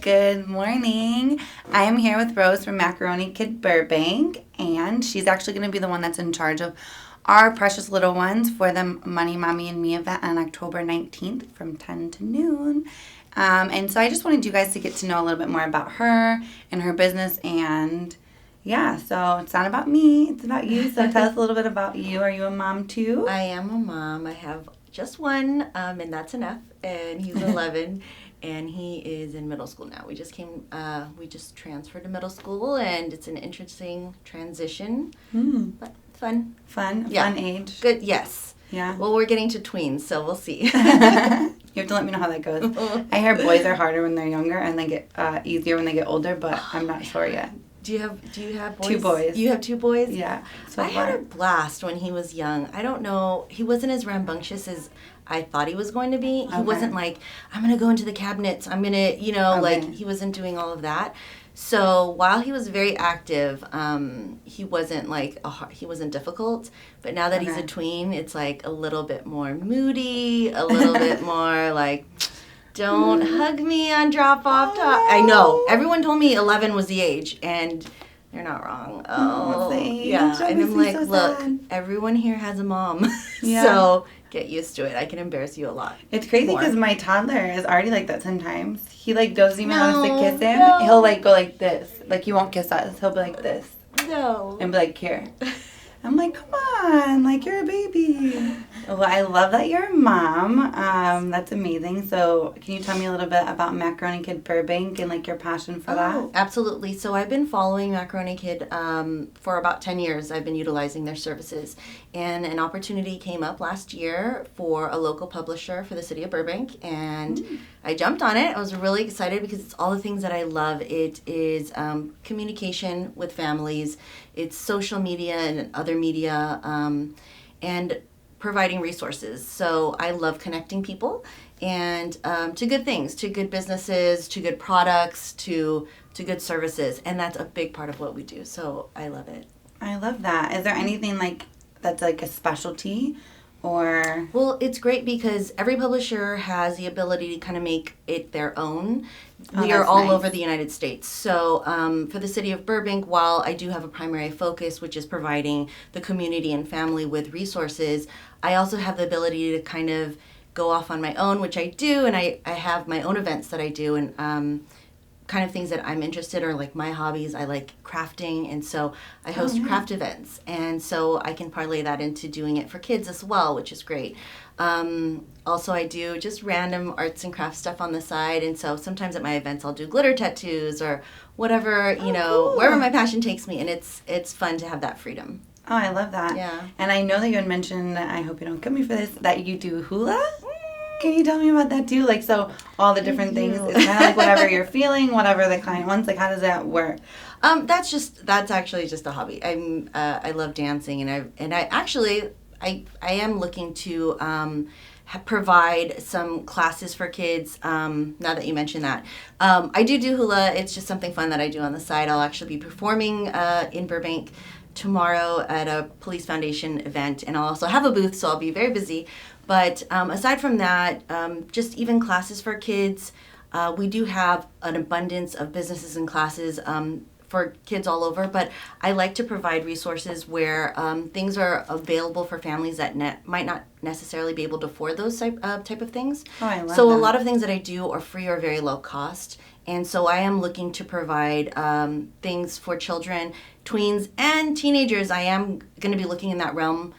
Good morning. I am here with Rose from Macaroni Kid Burbank, and she's actually going to be the one that's in charge of our precious little ones for the Money, Mommy, and Me event on October 19th from 10 to noon. And so I just wanted you guys to get to know a little bit more about her and her business. And yeah, so it's not about me, it's about you. So tell us a little bit about you. Are you a mom too? I am a mom. I have just one, and that's enough. And he's 11, and he is in middle school now. We just transferred to middle school, and it's an interesting transition, but fun. Fun age. Good, yes. Yeah. Well, we're getting to tweens, so we'll see. You have to let me know how that goes. I hear boys are harder when they're younger, and they get easier when they get older, but I'm not sure yet. Do you have boys? 2 boys. You have 2 boys? Yeah. So I had a blast when he was young. I don't know. He wasn't as rambunctious as I thought he was going to be. He wasn't like, I'm going to go into the cabinets. I'm going to, like, he wasn't doing all of that. So while he was very active, he wasn't he wasn't difficult. But now that he's a tween, it's like a little bit more moody, a little bit more like, don't hug me on drop-off time. I know. Everyone told me 11 was the age, and they're not wrong. Oh, yeah. And I'm like, look, everyone here has a mom, so get used to it. I can embarrass you a lot. It's crazy because my toddler is already like that sometimes. He doesn't even want us to kiss him. No. He'll go like this. Like, he won't kiss us. He'll be like this. No. And be like, here. I'm like, come on, like, you're a baby. Well, I love that you're a mom. That's amazing. So can you tell me a little bit about Macaroni Kid Burbank and, like, your passion for that? Absolutely. So I've been following Macaroni Kid for about 10 years. I've been utilizing their services. And an opportunity came up last year for a local publisher for the city of Burbank. And I jumped on it. I was really excited because it's all the things that I love. It is communication with families. It's social media and other media, and providing resources. So I love connecting people and to good things, to good businesses, to good products, to good services. And that's a big part of what we do. So I love it. I love that. Is there anything that's like a specialty? Or? Well, it's great because every publisher has the ability to kind of make it their own. We are all over the United States. So for the city of Burbank, while I do have a primary focus, which is providing the community and family with resources, I also have the ability to kind of go off on my own, which I do, and I have my own events that I do, and kind of things that I'm interested in are like my hobbies. I like crafting, and so I host craft events, and so I can parlay that into doing it for kids as well, which is great. Also, I do just random arts and crafts stuff on the side, and so sometimes at my events I'll do glitter tattoos or whatever, cool. Wherever my passion takes me, and it's fun to have that freedom. Oh, I love that. Yeah. And I know that you had mentioned, I hope you don't kill me for this, that you do hula? Can you tell me about that too? Like, so all the different things, it's kind of like whatever you're feeling, whatever the client wants. Like, how does that work? That's actually just a hobby. I love dancing, and I am looking to provide some classes for kids. Now that you mention that, I do hula. It's just something fun that I do on the side. I'll actually be performing in Burbank tomorrow at a Police Foundation event, and I'll also have a booth, so I'll be very busy. But aside from that, just even classes for kids, we do have an abundance of businesses and classes for kids all over, but I like to provide resources where things are available for families that might not necessarily be able to afford those type of things. Oh, I love so that. A lot of things that I do are free or very low cost, and so I am looking to provide things for children, tweens, and teenagers. I am going to be looking in that realm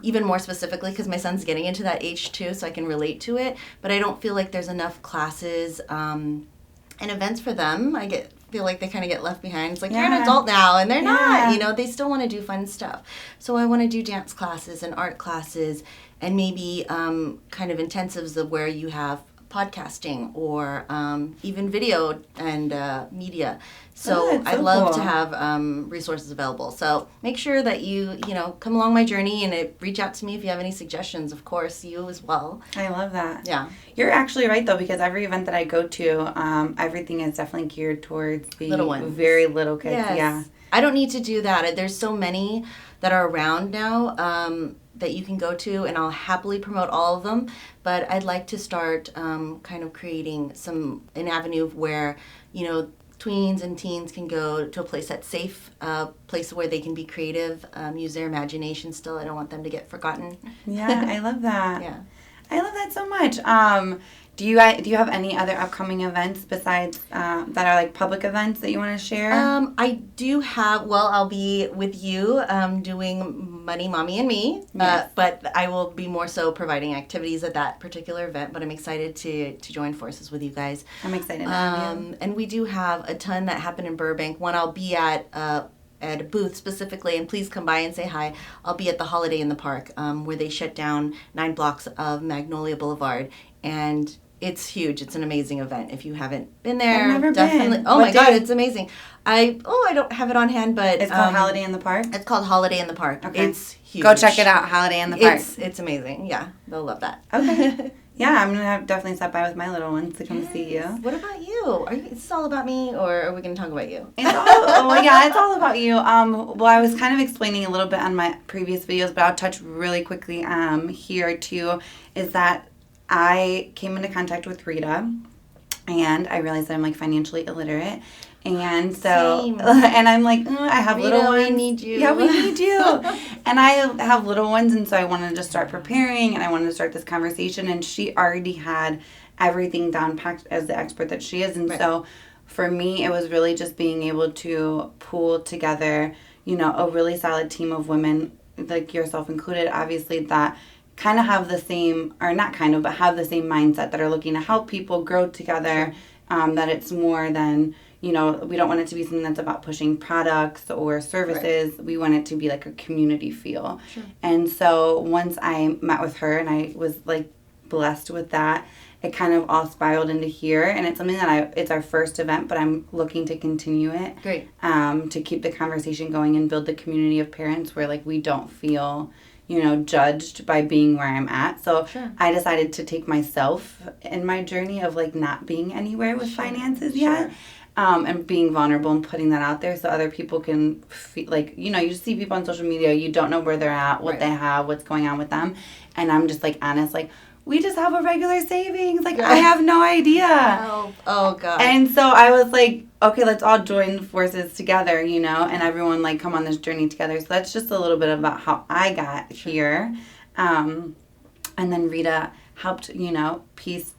even more specifically because my son's getting into that age too, so I can relate to it. But I don't feel like there's enough classes and events for them. Feel like they kind of get left behind. It's like, you're an adult now, and they're not. They still want to do fun stuff. So I want to do dance classes and art classes and maybe kind of intensives of where you have podcasting or even video and media. So I'd love to have resources available. So make sure that you come along my journey and reach out to me if you have any suggestions. Of course, you as well. I love that. Yeah. You're actually right, though, because every event that I go to, everything is definitely geared towards the little ones. Very little kids. Yes. Yeah. I don't need to do that. There's so many that are around now that you can go to, and I'll happily promote all of them. But I'd like to start kind of creating an avenue where, tweens and teens can go to a place that's safe, a place where they can be creative, use their imagination still. I don't want them to get forgotten. Yeah, I love that. Yeah. I love that so much. Do you have any other upcoming events besides that are like public events that you want to share? I do have. Well, I'll be with you doing Money, Mommy, and Me. Yes. But I will be more so providing activities at that particular event. But I'm excited to join forces with you guys. I'm excited to have you. And we do have a ton that happen in Burbank. One I'll be at a booth specifically, and please come by and say hi. I'll be at the Holiday in the Park, where they shut down 9 blocks of Magnolia Boulevard, and it's huge. It's an amazing event. If you haven't been there, I've never definitely. been. Oh What my God, day? it's amazing. I don't have it on hand, but It's called Holiday in the Park? It's called Holiday in the Park. Okay. It's huge. Go check it out, Holiday in the Park. It's amazing. Yeah, they'll love that. Okay. Yeah, I'm going to definitely stop by with my little ones to come see you. What about you? Is this all about me, or are we going to talk about you? It's all about you. Well, I was kind of explaining a little bit on my previous videos, but I'll touch really quickly here too, is that I came into contact with Rita, and I realized that I'm like financially illiterate. And so, Same. and I'm like, I have Rita, little ones. we need you. Yeah, we need you. And I have little ones, and so I wanted to start preparing, and I wanted to start this conversation. And she already had everything down packed as the expert that she is. And Right. so for me, it was really just being able to pull together, a really solid team of women, like yourself included, obviously, that kind of have the same, or not kind of, but have the same mindset, that are looking to help people grow together, that it's more than, we don't want it to be something that's about pushing products or services. Right. We want it to be like a community feel. Sure. And so once I met with her and I was like blessed with that, it kind of all spiraled into here. And it's something that it's our first event, but I'm looking to continue it. Great. To keep the conversation going and build the community of parents where like we don't feel judged by being where I'm at. So Sure. I decided to take myself in my journey of like not being anywhere with finances yet. And being vulnerable and putting that out there so other people can feel like, you just see people on social media, you don't know where they're at, what they have, what's going on with them. And I'm just like honest, like, we just have a regular savings. Like, I have no idea. Oh, God. And so I was like, okay, let's all join forces together, and everyone like come on this journey together. So that's just a little bit about how I got here. And then Rita helped, piece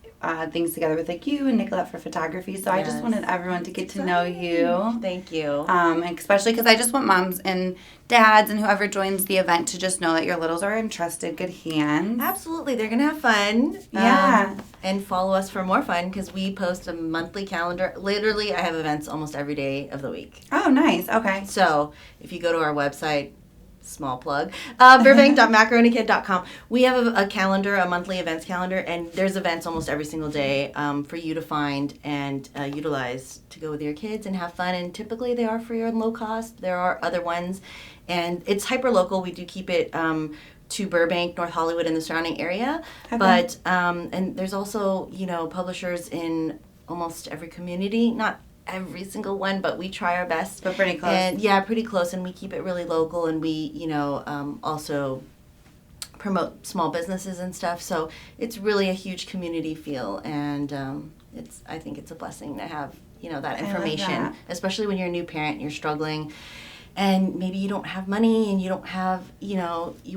things together with like you and Nicolette for photography. So I just wanted everyone to get to know you. Thank you. Especially because I just want moms and dads and whoever joins the event to just know that your littles are in trusted, good hands. Absolutely. They're going to have fun. Yeah. And follow us for more fun because we post a monthly calendar. Literally, I have events almost every day of the week. Oh, nice. Okay. So if you go to our website, small plug, burbank.macaronikid.com. We have a calendar, a monthly events calendar, and there's events almost every single day for you to find and utilize to go with your kids and have fun. And typically they are free or low cost. There are other ones, and it's hyper local. We do keep it to Burbank, North Hollywood, and the surrounding area. Okay. But and there's also publishers in almost every community, not every single one, but we try our best. But pretty close. And yeah, pretty close, and we keep it really local, and we, also promote small businesses and stuff. So it's really a huge community feel, and I think it's a blessing to have, that information, especially when you're a new parent, you're struggling. And maybe you don't have money and you don't have, you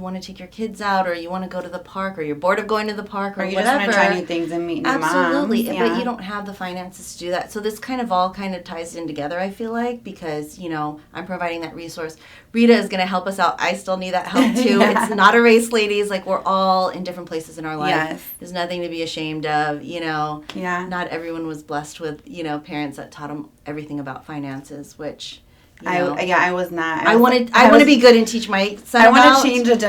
want to take your kids out or you want to go to the park or you're bored of going to the park or you whatever. Just want to try new things and meet new moms. Absolutely. But you don't have the finances to do that. So this kind of all kind of ties in together, I feel like, because, I'm providing that resource. Rita is going to help us out. I still need that help too. Yeah. It's not a race, ladies. Like, we're all in different places in our life. Yes. There's nothing to be ashamed of, Yeah. Not everyone was blessed with, parents that taught them everything about finances, which... I was not. I want to be good and teach my son. I want to change that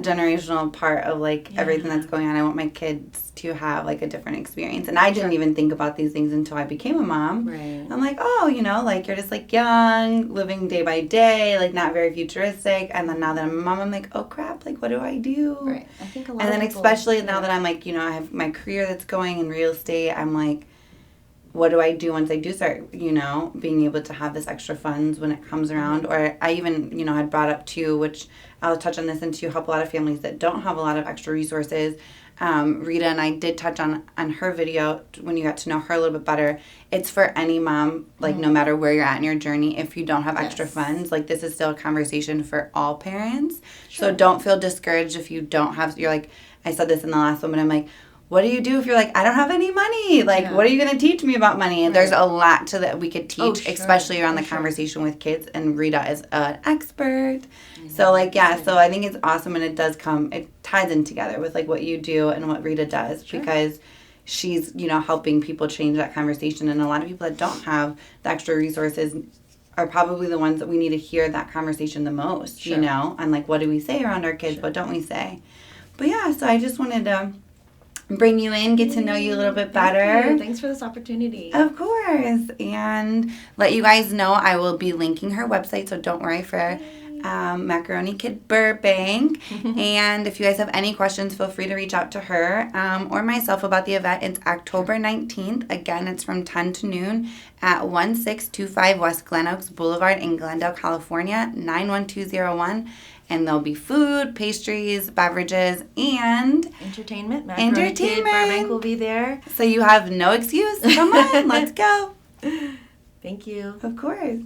generational part of everything that's going on. I want my kids to have a different experience. And I didn't even think about these things until I became a mom. Right. I'm like, oh, you're just young, living day by day, not very futuristic. And then now that I'm a mom, I'm like, oh crap, what do I do? Right. I think a lot. And then especially now that I'm I have my career that's going in real estate, I'm like, what do I do once I do start, being able to have this extra funds when it comes around? Or I even, had brought up too, which I'll touch on this and to help a lot of families that don't have a lot of extra resources. Rita and I did touch on her video when you got to know her a little bit better. It's for any mom, like no matter where you're at in your journey. If you don't have extra funds, like this is still a conversation for all parents. Sure. So don't feel discouraged if you don't have, you're like, I said this in the last one, but I'm like, what do you do if you're like, I don't have any money? Like, what are you going to teach me about money? And there's a lot to that we could teach, especially around the conversation with kids. And Rita is an expert. So, so I think it's awesome. And it ties in together with, like, what you do and what Rita does. Because she's, helping people change that conversation. And a lot of people that don't have the extra resources are probably the ones that we need to hear that conversation the most, And, like, what do we say around our kids? What don't we say? But, so I just wanted to bring you in, get to know you a little bit better. Thanks for this opportunity. Of course. And let you guys know I will be linking her website, so don't worry for Macaroni Kid Burbank. And if you guys have any questions, feel free to reach out to her or myself about the event. It's October 19th. Again, it's from 10 to noon at 1625 West Glen Oaks Boulevard in Glendale, California, 91201. And there'll be food, pastries, beverages, and entertainment. Macaroni Kid Burbank will be there. So you have no excuse. Come on, let's go. Thank you. Of course.